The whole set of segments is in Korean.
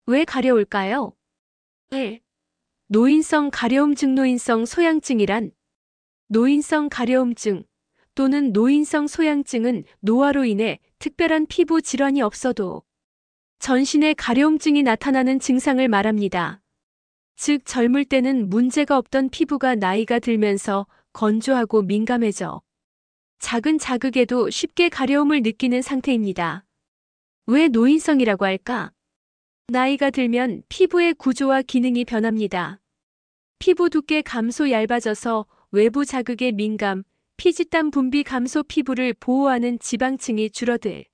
왜 가려울까요? 1. 노인성 가려움증. 노인성 소양증이란 노인성 가려움증 또는 노인성 소양증은 노화로 인해 특별한 피부 질환이 없어도 전신에 가려움증이 나타나는 증상을 말합니다. 즉, 젊을 때는 문제가 없던 피부가 나이가 들면서 건조하고 민감해져 작은 자극에도 쉽게 가려움을 느끼는 상태입니다. 왜 노인성이라고 할까? 나이가 들면 피부의 구조와 기능이 변합니다. 피부 두께 감소 얇아져서 외부 자극에 민감, 피지땀 분비 감소, 피부를 보호하는 지방층이 줄어들.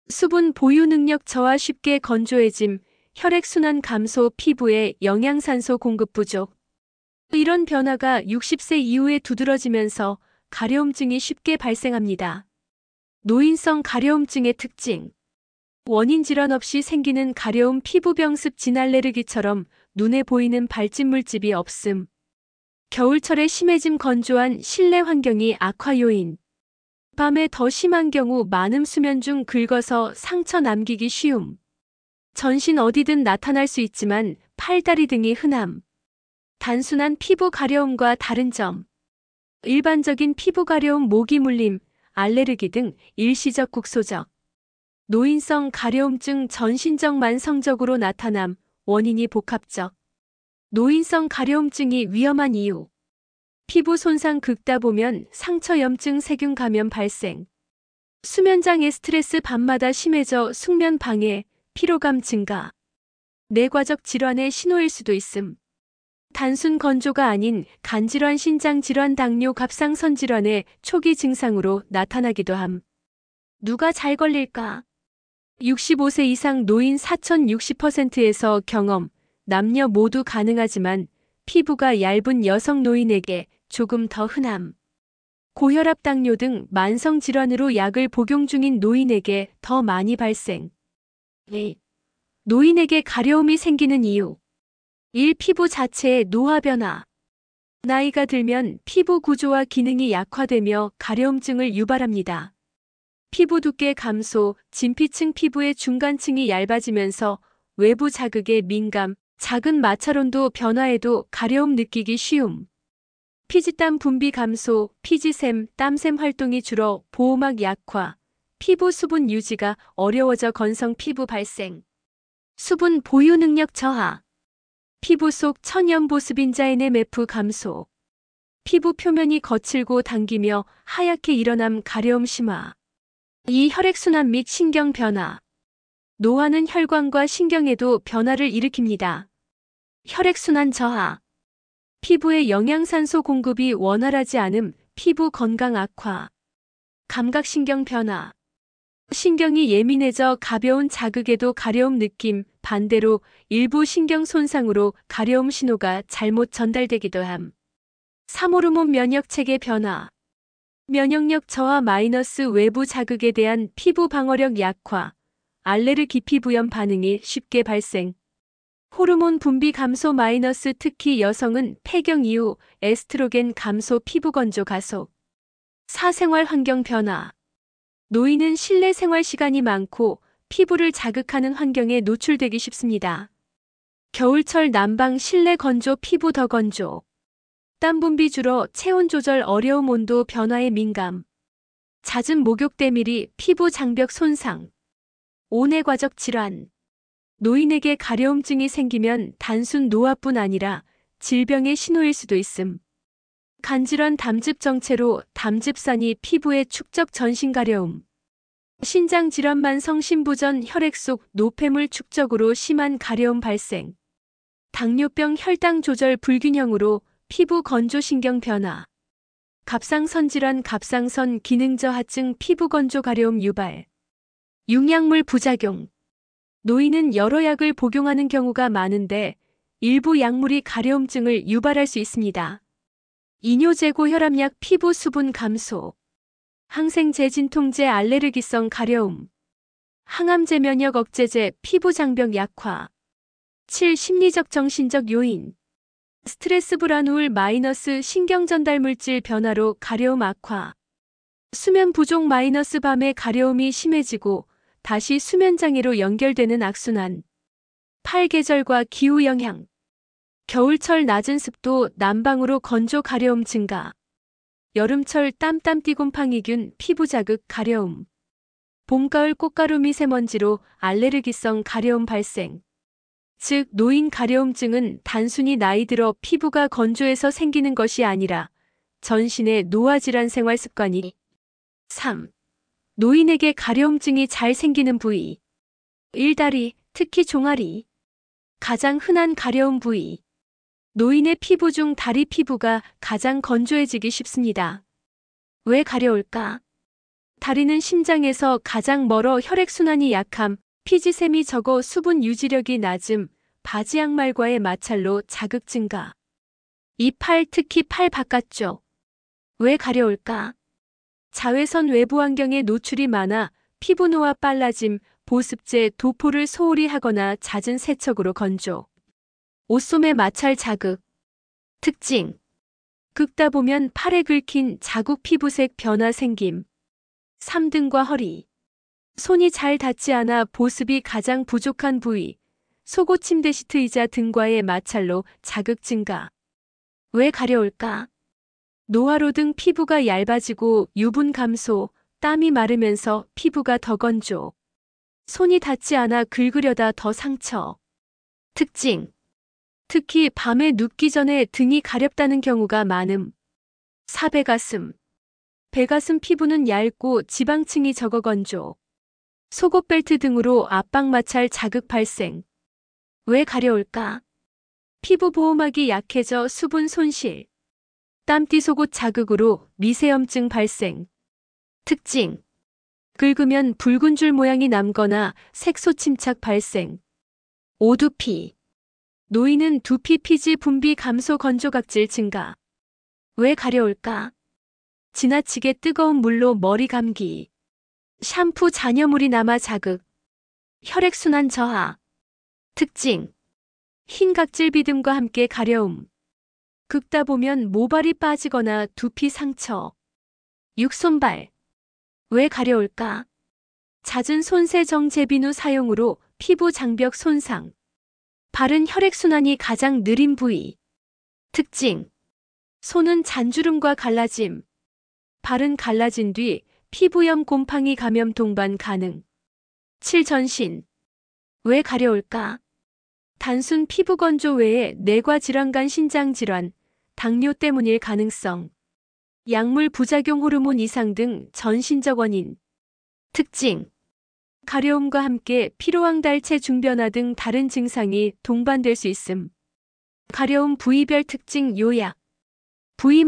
수분 보유 능력 저하, 쉽게 건조해짐, 혈액순환 감소, 피부에 영양산소 공급 부족. 이런 변화가 60세 이후에 두드러지면서 가려움증이 쉽게 발생합니다. 노인성 가려움증의 특징. 원인 질환 없이 생기는 가려움, 피부병, 습진, 알레르기처럼 눈에 보이는 발진 물집이 없음. 겨울철에 심해짐, 건조한 실내 환경이 악화 요인. 밤에 더 심한 경우 많음, 수면 중 긁어서 상처 남기기 쉬움. 전신 어디든 나타날 수 있지만 팔다리 등이 흔함. 단순한 피부 가려움과 다른 점. 일반적인 피부 가려움, 모기 물림, 알레르기 등 일시적 국소적. 노인성 가려움증, 전신적 만성적으로 나타남, 원인이 복합적. 노인성 가려움증이 위험한 이유. 피부 손상 긁다 보면 상처, 염증, 세균 감염 발생. 수면장애, 스트레스 밤마다 심해져 숙면 방해, 피로감 증가. 내과적 질환의 신호일 수도 있음. 단순 건조가 아닌 간질환, 신장질환, 당뇨, 갑상선 질환의 초기 증상으로 나타나기도 함. 누가 잘 걸릴까? 65세 이상 노인 4060%에서 경험, 남녀 모두 가능하지만 피부가 얇은 여성 노인에게 조금 더 흔함. 고혈압, 당뇨 등 만성 질환으로 약을 복용 중인 노인에게 더 많이 발생. 2. 노인에게 가려움이 생기는 이유. 1. 피부 자체의 노화 변화. 나이가 들면 피부 구조와 기능이 약화되며 가려움증을 유발합니다. 피부 두께 감소, 진피층, 피부의 중간층이 얇아지면서 외부 자극에 민감, 작은 마찰온도 변화에도 가려움 느끼기 쉬움. 피지땀 분비 감소, 피지샘, 땀샘 활동이 줄어 보호막 약화, 피부 수분 유지가 어려워져 건성 피부 발생. 수분 보유 능력 저하. 피부 속 천연 보습인자 NMF 감소. 피부 표면이 거칠고 당기며 하얗게 일어남, 가려움 심화. 2. 혈액순환 및 신경 변화. 노화는 혈관과 신경에도 변화를 일으킵니다. 혈액순환 저하. 피부에 영양산소 공급이 원활하지 않음, 피부 건강 악화. 감각신경 변화. 신경이 예민해져 가벼운 자극에도 가려움 느낌, 반대로 일부 신경 손상으로 가려움 신호가 잘못 전달되기도 함. 3. 호르몬 면역체계 변화. 면역력 저하 마이너스 외부 자극에 대한 피부 방어력 약화, 알레르기, 피부염 반응이 쉽게 발생. 호르몬 분비 감소 마이너스, 특히 여성은 폐경 이후 에스트로겐 감소, 피부 건조 가속. 4. 생활 환경 변화. 노인은 실내 생활 시간이 많고 피부를 자극하는 환경에 노출되기 쉽습니다. 겨울철 난방, 실내 건조, 피부 더 건조. 땀 분비 줄어 체온 조절 어려움, 온도 변화에 민감. 잦은 목욕, 때밀이, 피부 장벽 손상. 5. 내과적 질환. 노인에게 가려움증이 생기면 단순 노화뿐 아니라 질병의 신호일 수도 있음. 간질환, 담즙 정체로 담즙산이 피부에 축적, 전신 가려움. 신장질환, 만성 신부전, 혈액 속 노폐물 축적으로 심한 가려움 발생. 당뇨병, 혈당 조절 불균형으로 피부 건조, 신경 변화. 갑상선 질환, 갑상선 기능 저하증, 피부 건조, 가려움 유발. 융약물 부작용. 노인은 여러 약을 복용하는 경우가 많은데 일부 약물이 가려움증을 유발할 수 있습니다. 이뇨제고, 혈압약, 피부 수분 감소. 항생제, 진통제, 알레르기성 가려움. 항암제, 면역 억제제, 피부 장벽 약화. 7. 심리적 정신적 요인. 스트레스, 불안, 우울, 마이너스 신경 전달 물질 변화로 가려움 악화. 수면 부족 마이너스 밤에 가려움이 심해지고 다시 수면 장애로 연결되는 악순환. 8 계절과 기후 영향. 겨울철 낮은 습도 난방으로 건조 가려움 증가. 여름철 땀띠 곰팡이균 피부 자극 가려움. 봄, 가을 꽃가루 미세먼지로 알레르기성 가려움 발생. 즉, 노인 가려움증은 단순히 나이 들어 피부가 건조해서 생기는 것이 아니라 전신의 노화 질환 생활 습관이. 3. 노인에게 가려움증이 잘 생기는 부위. 1. 다리, 특히 종아리. 가장 흔한 가려움 부위. 노인의 피부 중 다리 피부가 가장 건조해지기 쉽습니다. 왜 가려울까? 다리는 심장에서 가장 멀어 혈액순환이 약함, 피지샘이 적어 수분 유지력이 낮음, 바지 양말과의 마찰로 자극 증가. 2. 팔, 특히 팔 바깥쪽. 왜 가려울까? 자외선 외부 환경에 노출이 많아 피부 노화 빨라짐, 보습제, 도포를 소홀히 하거나 잦은 세척으로 건조. 옷소매 마찰 자극. 특징. 긁다 보면 팔에 긁힌 자국 피부색 변화 생김. 3. 등과 허리. 손이 잘 닿지 않아 보습이 가장 부족한 부위. 속옷 침대 시트 의자 등과의 마찰로 자극 증가. 왜 가려울까? 노화로 등 피부가 얇아지고 유분 감소, 땀이 마르면서 피부가 더 건조. 손이 닿지 않아 긁으려다 더 상처. 특징. 특히 밤에 눕기 전에 등이 가렵다는 경우가 많음. 4. 배가슴. 배가슴 피부는 얇고 지방층이 적어 건조. 속옷 벨트 등으로 압박 마찰 자극 발생. 왜 가려울까? 피부 보호막이 약해져 수분 손실. 땀띠 속옷 자극으로 미세염증 발생. 특징. 긁으면 붉은 줄 모양이 남거나 색소 침착 발생. 5. 두피. 노인은 두피 피지 분비 감소 건조 각질 증가. 왜 가려울까? 지나치게 뜨거운 물로 머리 감기. 샴푸 잔여물이 남아 자극. 혈액순환 저하. 특징. 흰 각질 비듬과 함께 가려움. 긁다 보면 모발이 빠지거나 두피 상처. 6. 손발. 왜 가려울까? 잦은 손세정 제비누 사용으로 피부 장벽 손상. 발은 혈액순환이 가장 느린 부위. 특징. 손은 잔주름과 갈라짐. 발은 갈라진 뒤 피부염 곰팡이 감염 동반 가능. 7. 전신. 왜 가려울까? 단순 피부 건조 외에 뇌과 질환, 신장 질환, 당뇨 때문일 가능성. 약물 부작용 호르몬 이상 등 전신적 원인. 특징. 가려움과 함께 피로왕달체 중변화 등 다른 증상이 동반될 수 있음. 가려움 부위별 특징 요약. 부위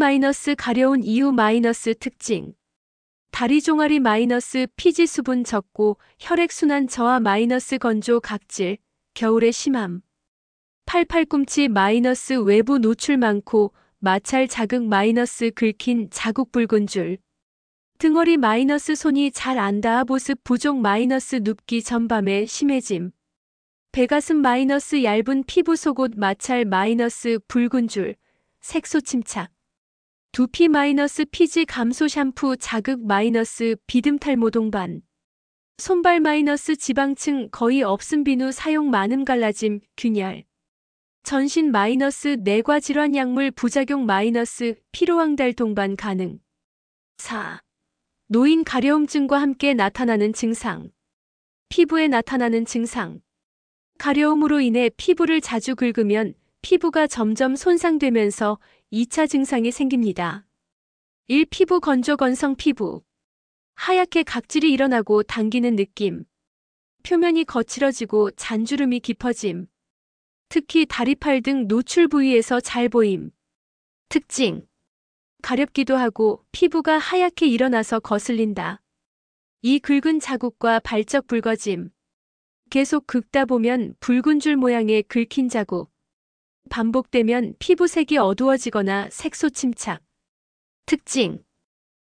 가려운 이유 특징. 다리 종아리 피지 수분 적고 혈액순환 저하 건조 각질, 겨울에 심함. 팔꿈치 외부 노출 많고 마찰 자극 긁힌 자국 붉은 줄. 등허리 손이 잘 안 닿아 보습 부족 눕기 전밤에 심해짐. 배가슴 얇은 피부 속옷 마찰 붉은 줄, 색소 침착. 두피 피지 감소 샴푸 자극 비듬 탈모 동반. 손발 지방층 거의 없음 비누 사용 많음 갈라짐 균열. 전신 뇌과 질환 약물 부작용 피로왕달 동반 가능. 4. 노인 가려움증과 함께 나타나는 증상. 피부에 나타나는 증상. 가려움으로 인해 피부를 자주 긁으면 피부가 점점 손상되면서 2차 증상이 생깁니다. 1. 피부 건조 건성 피부. 하얗게 각질이 일어나고 당기는 느낌. 표면이 거칠어지고 잔주름이 깊어짐. 특히 다리, 팔 등 노출 부위에서 잘 보임. 특징. 가렵기도 하고 피부가 하얗게 일어나서 거슬린다. 이 긁은 자국과 발적 붉어짐. 계속 긁다 보면 붉은 줄 모양의 긁힌 자국. 반복되면 피부색이 어두워지거나 색소 침착. 특징.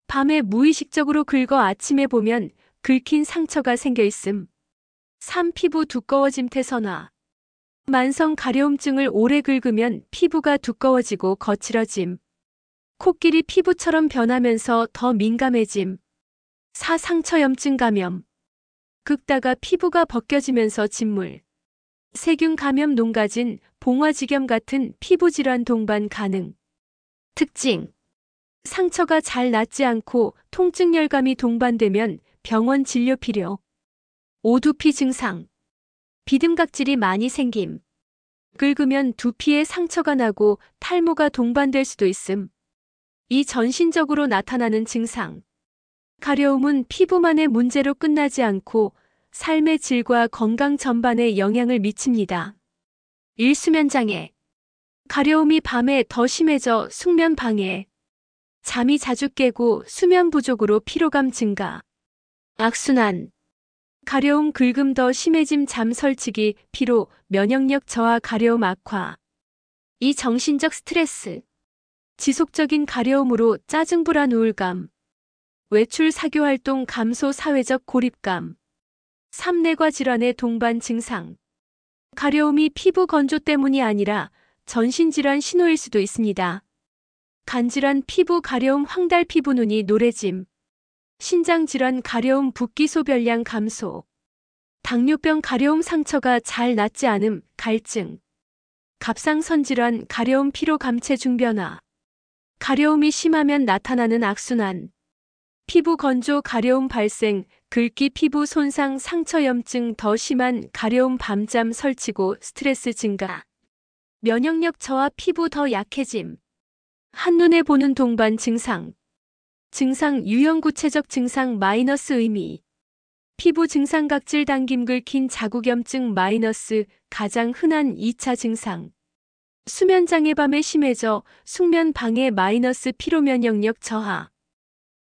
밤에 무의식적으로 긁어 아침에 보면 긁힌 상처가 생겨 있음. 3. 피부 두꺼워짐 태선화. 만성 가려움증을 오래 긁으면 피부가 두꺼워지고 거칠어짐. 코끼리 피부처럼 변하면서 더 민감해짐. 4. 상처염증 감염. 긁다가 피부가 벗겨지면서 진물. 세균 감염 농가진, 봉화지겸 같은 피부질환 동반 가능. 특징. 상처가 잘 낫지 않고 통증 열감이 동반되면 병원 진료 필요. 오두피 증상. 비듬각질이 많이 생김. 긁으면 두피에 상처가 나고 탈모가 동반될 수도 있음. 이 전신적으로 나타나는 증상. 가려움은 피부만의 문제로 끝나지 않고 삶의 질과 건강 전반에 영향을 미칩니다. 일수면장애. 가려움이 밤에 더 심해져 숙면 방해. 잠이 자주 깨고 수면 부족으로 피로감 증가. 악순환. 가려움 긁음 더 심해짐 잠 설치기, 피로, 면역력 저하 가려움 악화. 이 정신적 스트레스. 지속적인 가려움으로 짜증 불안 우울감. 외출 사교 활동 감소 사회적 고립감. 삼내과 질환의 동반 증상. 가려움이 피부 건조 때문이 아니라 전신질환 신호일 수도 있습니다. 간질환 피부 가려움 황달 피부 눈이 노래짐. 신장질환 가려움 붓기 소변량 감소. 당뇨병 가려움 상처가 잘 낫지 않음 갈증. 갑상선질환 가려움 피로 감체 중변화. 가려움이 심하면 나타나는 악순환. 피부 건조 가려움 발생, 긁기 피부 손상 상처염증 더 심한 가려움 밤잠 설치고 스트레스 증가. 면역력 저하 피부 더 약해짐. 한눈에 보는 동반 증상. 증상 유형 구체적 증상 마이너스 의미. 피부 증상 각질 당김 긁힌 자국염증 마이너스 가장 흔한 2차 증상. 수면장애 밤에 심해져 숙면 방해 마이너스 피로 면역력 저하.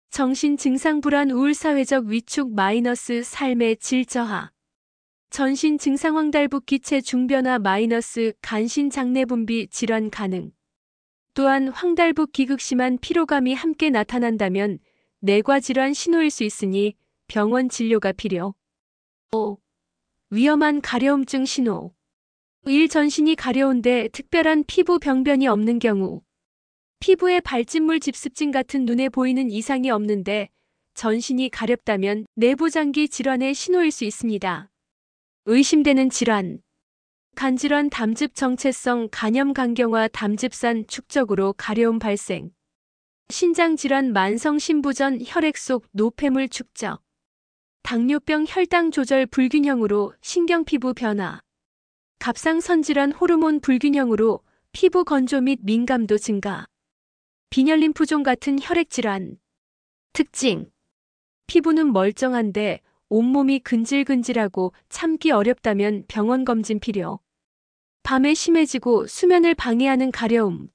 정신 증상 불안 우울 사회적 위축 마이너스 삶의 질 저하. 전신 증상 황달부 기체 중변화 마이너스 간신 장내 분비 질환 가능. 또한 황달부 기극심한 피로감이 함께 나타난다면 뇌과 질환 신호일 수 있으니 병원 진료가 필요. 5. 위험한 가려움증 신호. 1. 전신이 가려운데 특별한 피부 병변이 없는 경우. 피부에 발진물 집습진 같은 눈에 보이는 이상이 없는데 전신이 가렵다면 내부장기 질환의 신호일 수 있습니다. 의심되는 질환. 간질환 담즙 정체성 간염 간경화 담즙산 축적으로 가려움 발생. 신장질환 만성 신부전 혈액 속 노폐물 축적. 당뇨병 혈당 조절 불균형으로 신경피부 변화. 갑상선질환 호르몬 불균형으로 피부 건조 및 민감도 증가. 빈혈림프종 같은 혈액질환. 특징. 피부는 멀쩡한데 온몸이 근질근질하고 참기 어렵다면 병원 검진 필요. 밤에 심해지고 수면을 방해하는 가려움.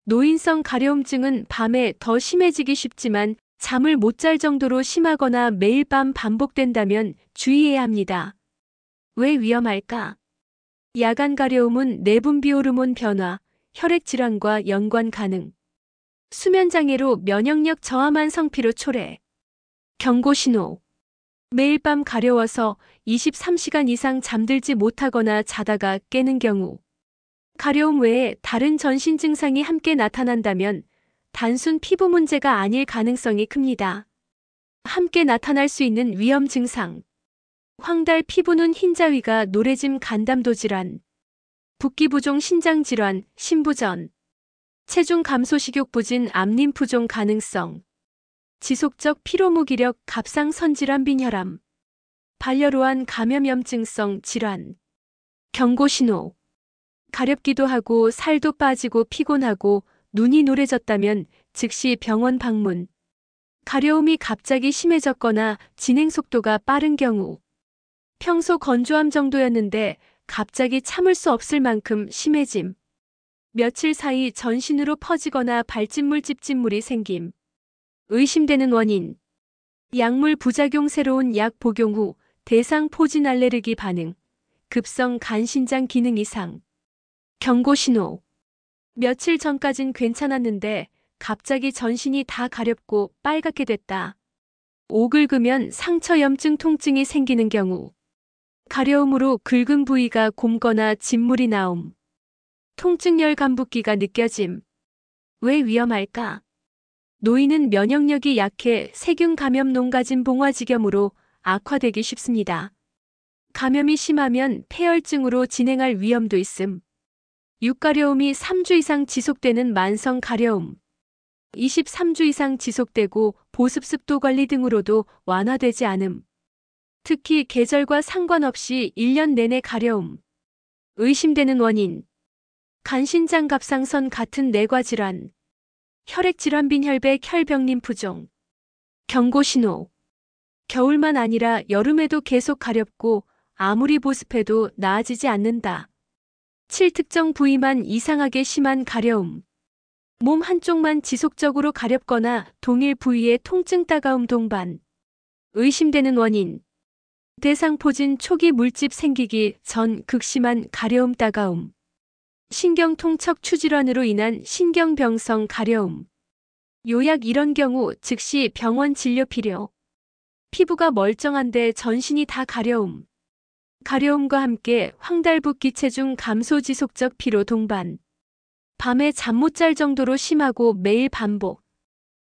노인성 가려움증은 밤에 더 심해지기 쉽지만 잠을 못 잘 정도로 심하거나 매일 밤 반복된다면 주의해야 합니다. 왜 위험할까? 야간 가려움은 내분비 호르몬 변화, 혈액질환과 연관 가능. 수면장애로 면역력 저하만 성피로 초래. 경고신호. 매일 밤 가려워서 23시간 이상 잠들지 못하거나 자다가 깨는 경우. 가려움 외에 다른 전신 증상이 함께 나타난다면 단순 피부 문제가 아닐 가능성이 큽니다. 함께 나타날 수 있는 위험 증상. 황달 피부는 흰자위가 노래짐 간담도 질환. 붓기 부종 신장 질환, 신부전. 체중 감소 식욕 부진 암림프종 가능성. 지속적 피로 무기력 갑상선질환 빈혈암. 반려로한 감염염증성 질환. 경고신호. 가렵기도 하고 살도 빠지고 피곤하고 눈이 노래졌다면 즉시 병원 방문. 가려움이 갑자기 심해졌거나 진행 속도가 빠른 경우. 평소 건조함 정도였는데 갑자기 참을 수 없을 만큼 심해짐. 며칠 사이 전신으로 퍼지거나 발진물 찝진물이 생김. 의심되는 원인. 약물 부작용 새로운 약 복용 후 대상 포진 알레르기 반응. 급성 간신장 기능 이상. 경고신호. 며칠 전까진 괜찮았는데 갑자기 전신이 다 가렵고 빨갛게 됐다. 오긁으면 상처염증 통증이 생기는 경우. 가려움으로 긁은 부위가 곪거나 진물이 나옴. 통증열 감붓기가 느껴짐. 왜 위험할까? 노인은 면역력이 약해 세균 감염 농가진 봉화지겸으로 악화되기 쉽습니다. 감염이 심하면 폐혈증으로 진행할 위험도 있음. 육가려움이 3주 이상 지속되는 만성 가려움. 23주 이상 지속되고 보습 습도 관리 등으로도 완화되지 않음. 특히 계절과 상관없이 1년 내내 가려움. 의심되는 원인. 간신장 갑상선 같은 내과질환. 혈액질환 빈혈백 혈병림프종. 경고신호. 겨울만 아니라 여름에도 계속 가렵고 아무리 보습해도 나아지지 않는다. 7특정 부위만 이상하게 심한 가려움. 몸 한쪽만 지속적으로 가렵거나 동일 부위의 통증 따가움 동반. 의심되는 원인. 대상포진 초기 물집 생기기 전 극심한 가려움 따가움. 신경통 척추 질환으로 인한 신경병성 가려움. 요약 이런 경우 즉시 병원 진료 필요. 피부가 멀쩡한데 전신이 다 가려움. 가려움과 함께 황달부 기체중 감소 지속적 피로 동반. 밤에 잠 못 잘 정도로 심하고 매일 반복.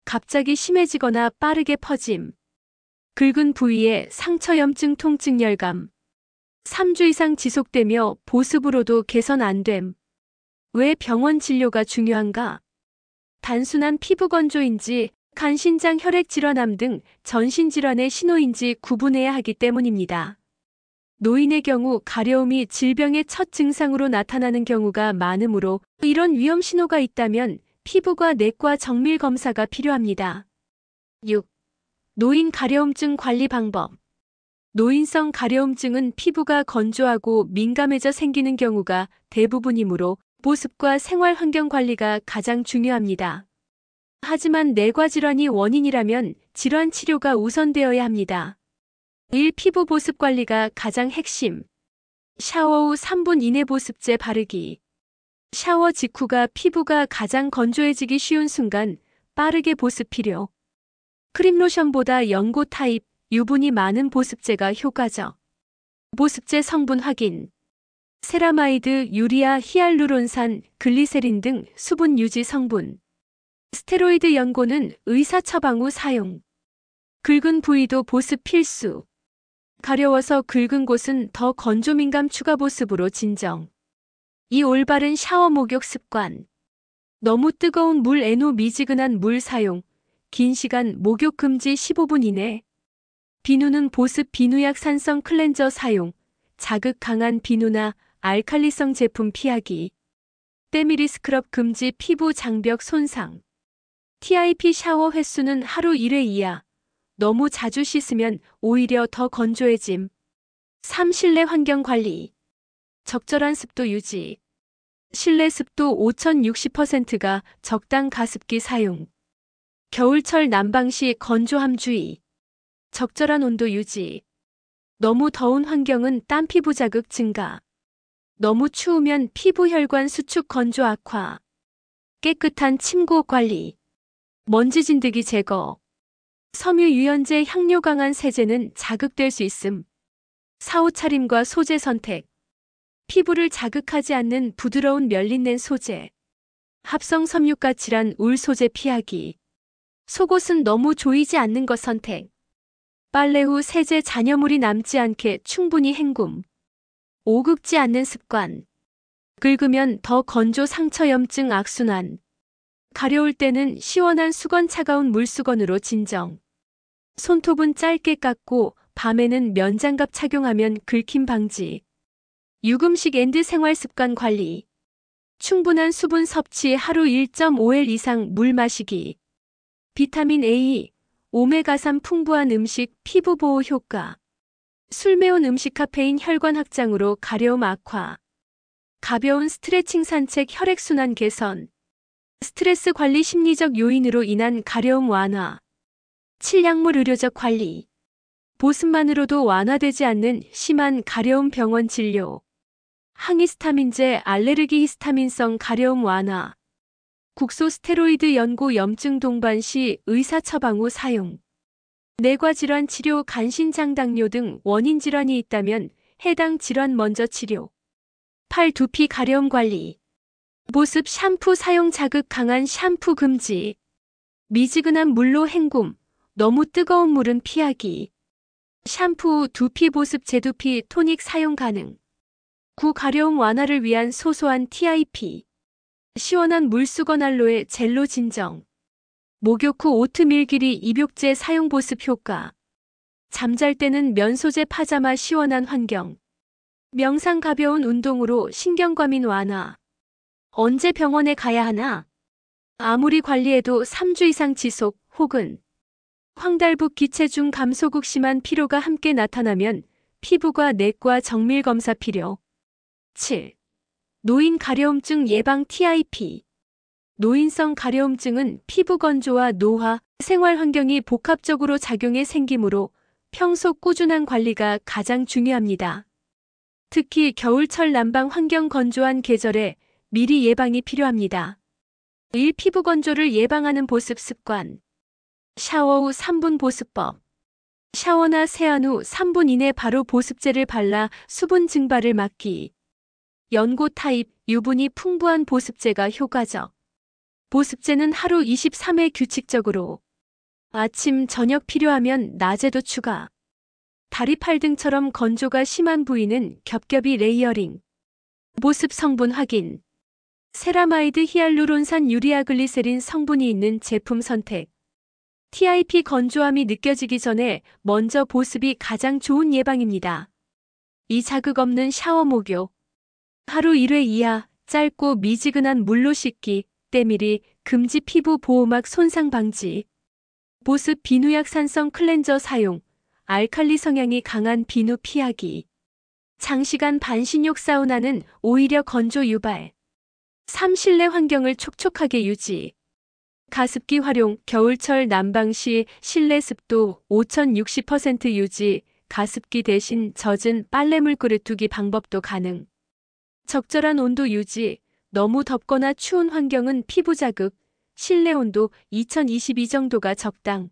갑자기 심해지거나 빠르게 퍼짐. 긁은 부위에 상처 염증 통증 열감. 3주 이상 지속되며 보습으로도 개선 안 됨. 왜 병원 진료가 중요한가? 단순한 피부 건조인지 간신장 혈액 질환암 등 전신 질환의 신호인지 구분해야 하기 때문입니다. 노인의 경우 가려움이 질병의 첫 증상으로 나타나는 경우가 많으므로 이런 위험 신호가 있다면 피부과 내과 정밀 검사가 필요합니다. 6. 노인 가려움증 관리 방법. 노인성 가려움증은 피부가 건조하고 민감해져 생기는 경우가 대부분이므로 보습과 생활 환경 관리가 가장 중요합니다. 하지만 내과 질환이 원인이라면 질환 치료가 우선되어야 합니다. 1. 피부 보습 관리가 가장 핵심. 샤워 후 3분 이내 보습제 바르기. 샤워 직후가 피부가 가장 건조해지기 쉬운 순간 빠르게 보습 필요. 크림 로션보다 연고 타입, 유분이 많은 보습제가 효과적. 보습제 성분 확인. 세라마이드, 유리아, 히알루론산, 글리세린 등 수분 유지 성분. 스테로이드 연고는 의사 처방 후 사용. 긁은 부위도 보습 필수. 가려워서 긁은 곳은 더 건조 민감 추가 보습으로 진정. 이 올바른 샤워 목욕 습관. 너무 뜨거운 물 애노 미지근한 물 사용. 긴 시간 목욕 금지 15분 이내. 비누는 보습 비누약 산성 클렌저 사용. 자극 강한 비누나 알칼리성 제품 피하기. 때밀이 스크럽 금지 피부 장벽 손상. TIP 샤워 횟수는 하루 1회 이하. 너무 자주 씻으면 오히려 더 건조해짐. 3. 실내 환경 관리. 적절한 습도 유지. 실내 습도 5060%가 적당 가습기 사용. 겨울철 난방 시 건조함 주의. 적절한 온도 유지. 너무 더운 환경은 땀 피부 자극 증가. 너무 추우면 피부 혈관 수축 건조 악화. 깨끗한 침구 관리. 먼지 진드기 제거. 섬유 유연제 향료 강한 세제는 자극될 수 있음. 사후 차림과 소재 선택. 피부를 자극하지 않는 부드러운 면린낸 소재. 합성 섬유가칠한 울 소재 피하기. 속옷은 너무 조이지 않는 것 선택. 빨래 후 세제 잔여물이 남지 않게 충분히 헹굼. 오긁지 않는 습관. 긁으면 더 건조 상처 염증 악순환. 가려울 때는 시원한 수건 차가운 물수건으로 진정. 손톱은 짧게 깎고 밤에는 면장갑 착용하면 긁힘 방지. 유금식 앤드 생활습관 관리. 충분한 수분 섭취 하루 1.5L 이상 물 마시기. 비타민 A, 오메가3 풍부한 음식 피부 보호 효과. 술 매운 음식 카페인 혈관 확장으로 가려움 악화. 가벼운 스트레칭 산책 혈액순환 개선. 스트레스 관리 심리적 요인으로 인한 가려움 완화. 칠약물 의료적 관리. 보습만으로도 완화되지 않는 심한 가려움 병원 진료. 항히스타민제 알레르기 히스타민성 가려움 완화. 국소 스테로이드 연고 염증 동반 시 의사 처방 후 사용. 내과 질환 치료 간신장 당뇨 등 원인 질환이 있다면 해당 질환 먼저 치료. 팔 두피 가려움 관리. 보습 샴푸 사용 자극 강한 샴푸 금지. 미지근한 물로 헹굼. 너무 뜨거운 물은 피하기. 샴푸, 두피 보습, 재두피, 토닉 사용 가능. 가려움 완화를 위한 소소한 TIP. 시원한 물수건 알로에 젤로 진정. 목욕 후 오트밀 길이 입욕제 사용 보습 효과. 잠잘 때는 면 소재 파자마 시원한 환경. 명상 가벼운 운동으로 신경과민 완화. 언제 병원에 가야 하나? 아무리 관리해도 3주 이상 지속 혹은 황달부 기체중 감소국 심한 피로가 함께 나타나면 피부과 내과 정밀 검사 필요. 7. 노인 가려움증 예방 TIP. 노인성 가려움증은 피부 건조와 노화, 생활 환경이 복합적으로 작용해 생기므로 평소 꾸준한 관리가 가장 중요합니다. 특히 겨울철 난방 환경 건조한 계절에 미리 예방이 필요합니다. 1. 피부 건조를 예방하는 보습 습관. 샤워 후 3분 보습법. 샤워나 세안 후 3분 이내 바로 보습제를 발라 수분 증발을 막기. 연고 타입, 유분이 풍부한 보습제가 효과적. 보습제는 하루 23회 규칙적으로. 아침, 저녁 필요하면 낮에도 추가. 다리, 팔 등처럼 건조가 심한 부위는 겹겹이 레이어링. 보습 성분 확인. 세라마이드 히알루론산 유리아 글리세린 성분이 있는 제품 선택. TIP 건조함이 느껴지기 전에 먼저 보습이 가장 좋은 예방입니다. 이 자극 없는 샤워 목욕. 하루 1회 이하 짧고 미지근한 물로 씻기. 때밀이 금지 피부 보호막 손상 방지. 보습 비누약 산성 클렌저 사용. 알칼리 성향이 강한 비누 피하기. 장시간 반신욕 사우나는 오히려 건조 유발. 3. 실내 환경을 촉촉하게 유지. 가습기 활용. 겨울철 난방 시 실내 습도 5060% 유지. 가습기 대신 젖은 빨래물 그릇 두기 방법도 가능. 적절한 온도 유지. 너무 덥거나 추운 환경은 피부 자극. 실내 온도 2022 정도가 적당.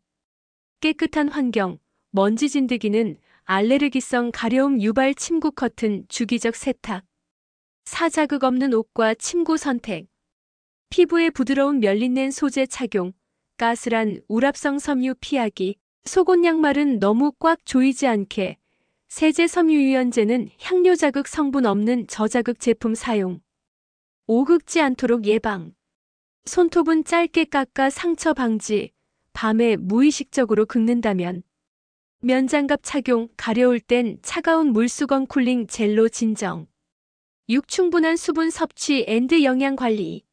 깨끗한 환경. 먼지 진드기는 알레르기성 가려움 유발 침구 커튼 주기적 세탁. 4. 자극 없는 옷과 침구 선택. 피부에 부드러운 면린넨 소재 착용. 가스란 우랍성 섬유 피하기. 속옷 양말은 너무 꽉 조이지 않게. 세제 섬유유연제는 향료 자극 성분 없는 저자극 제품 사용. 오긁지 않도록 예방. 손톱은 짧게 깎아 상처 방지. 밤에 무의식적으로 긁는다면. 면장갑 착용. 가려울 땐 차가운 물수건 쿨링 젤로 진정. 6. 충분한 수분 섭취 앤드 영양 관리.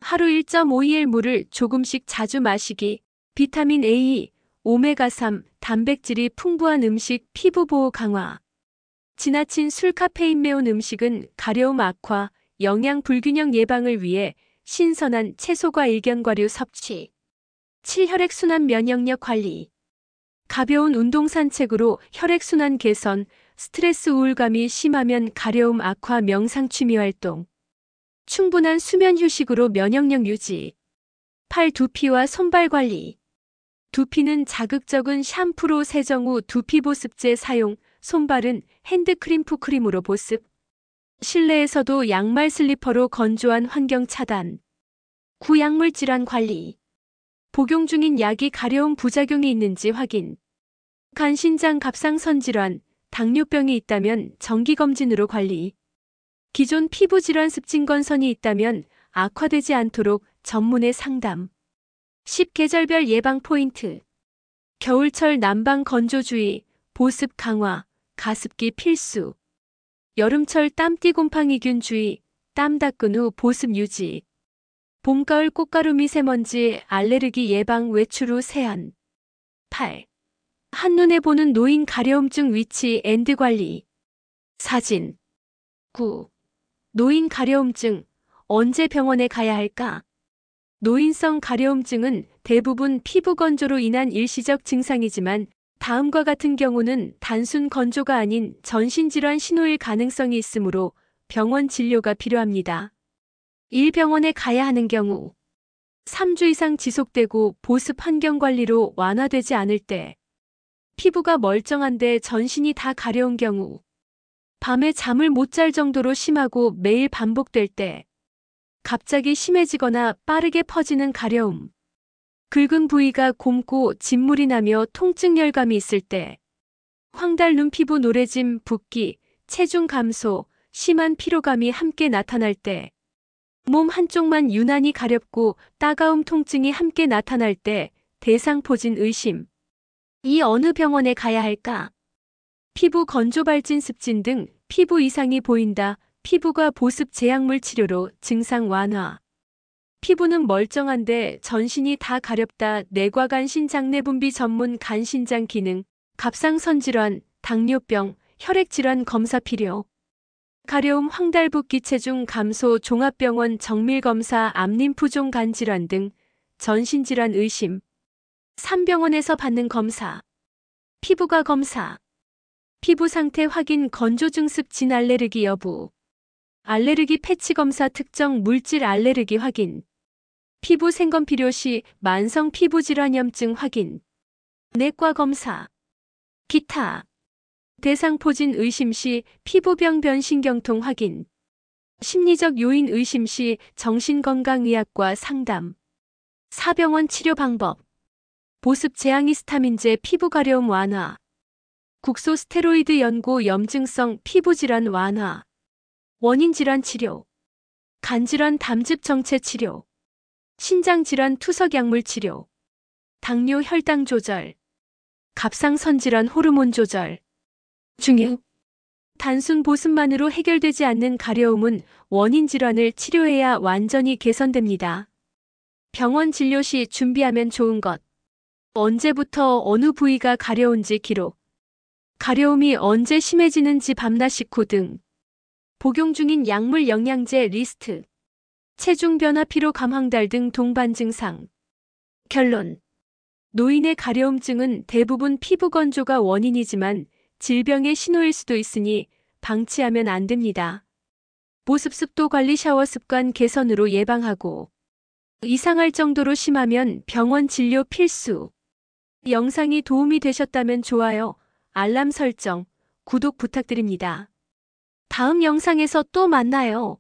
하루 1.5ml 물을 조금씩 자주 마시기. 비타민 A, 오메가3, 단백질이 풍부한 음식 피부 보호 강화. 지나친 술 카페인 매운 음식은 가려움 악화, 영양 불균형 예방을 위해 신선한 채소과 일견과류 섭취. 7. 혈액순환 면역력 관리. 가벼운 운동 산책으로 혈액순환 개선, 스트레스 우울감이 심하면 가려움 악화 명상 취미 활동. 충분한 수면 휴식으로 면역력 유지. 8. 두피와 손발 관리. 두피는 자극적인 샴푸로 세정 후 두피 보습제 사용, 손발은 핸드크림 푸크림으로 보습. 실내에서도 양말 슬리퍼로 건조한 환경 차단. 9. 약물 질환 관리. 복용 중인 약이 가려움 부작용이 있는지 확인. 간, 신장, 갑상선 질환, 당뇨병이 있다면 정기검진으로 관리. 기존 피부 질환 습진건선이 있다면 악화되지 않도록 전문의 상담. 10. 계절별 예방 포인트. 겨울철 난방 건조주의, 보습 강화, 가습기 필수. 여름철 땀띠 곰팡이균 주의, 땀 닦은 후 보습 유지. 봄, 가을 꽃가루 미세먼지, 알레르기 예방 외출 후 세안. 8. 한눈에 보는 노인 가려움증 위치 앤드 관리. 사진. 9. 노인 가려움증, 언제 병원에 가야 할까? 노인성 가려움증은 대부분 피부 건조로 인한 일시적 증상이지만 다음과 같은 경우는 단순 건조가 아닌 전신질환 신호일 가능성이 있으므로 병원 진료가 필요합니다. 1. 병원에 가야 하는 경우. 3주 이상 지속되고 보습 환경 관리로 완화되지 않을 때. 피부가 멀쩡한데 전신이 다 가려운 경우. 밤에 잠을 못 잘 정도로 심하고 매일 반복될 때. 갑자기 심해지거나 빠르게 퍼지는 가려움. 긁은 부위가 곪고 진물이 나며 통증 열감이 있을 때. 황달눈, 피부 노래짐, 붓기, 체중 감소, 심한 피로감이 함께 나타날 때, 몸 한쪽만 유난히 가렵고 따가움, 통증이 함께 나타날 때 대상포진 의심. 이 어느 병원에 가야 할까? 피부 건조, 발진, 습진 등 피부 이상이 보인다. 피부과 보습, 제약물 치료로 증상 완화. 피부는 멀쩡한데 전신이 다 가렵다. 뇌과관 신장내분비 전문 간신장 기능, 갑상선질환, 당뇨병, 혈액질환 검사 필요. 가려움, 황달붓기, 체중 감소, 종합병원 정밀검사, 암림프종 간질환 등 전신질환 의심. 3병원에서 받는 검사. 피부과 검사. 피부 상태 확인, 건조증, 습진, 알레르기 여부. 알레르기 패치 검사, 특정 물질 알레르기 확인. 피부 생검 필요 시 만성 피부질환염증 확인. 내과 검사. 기타. 대상포진 의심 시 피부병 변신경통 확인. 심리적 요인 의심 시 정신건강의학과 상담. 4병원 치료 방법. 보습, 제항히스타민제, 피부 가려움 완화. 국소 스테로이드 연고, 염증성 피부질환 완화. 원인 질환 치료. 간질환, 담즙 정체 치료. 신장질환, 투석약물 치료. 당뇨, 혈당 조절. 갑상선질환, 호르몬 조절. 중요. 단순 보습만으로 해결되지 않는 가려움은 원인 질환을 치료해야 완전히 개선됩니다. 병원 진료 시 준비하면 좋은 것. 언제부터 어느 부위가 가려운지 기록. 가려움이 언제 심해지는지 밤낮 식후 등. 복용 중인 약물, 영양제 리스트. 체중 변화, 피로 감, 황달 등 동반 증상. 결론. 노인의 가려움증은 대부분 피부 건조가 원인이지만 질병의 신호일 수도 있으니 방치하면 안 됩니다. 보습, 습도 관리, 샤워 습관 개선으로 예방하고, 이상할 정도로 심하면 병원 진료 필수. 영상이 도움이 되셨다면 좋아요, 알람 설정, 구독 부탁드립니다. 다음 영상에서 또 만나요.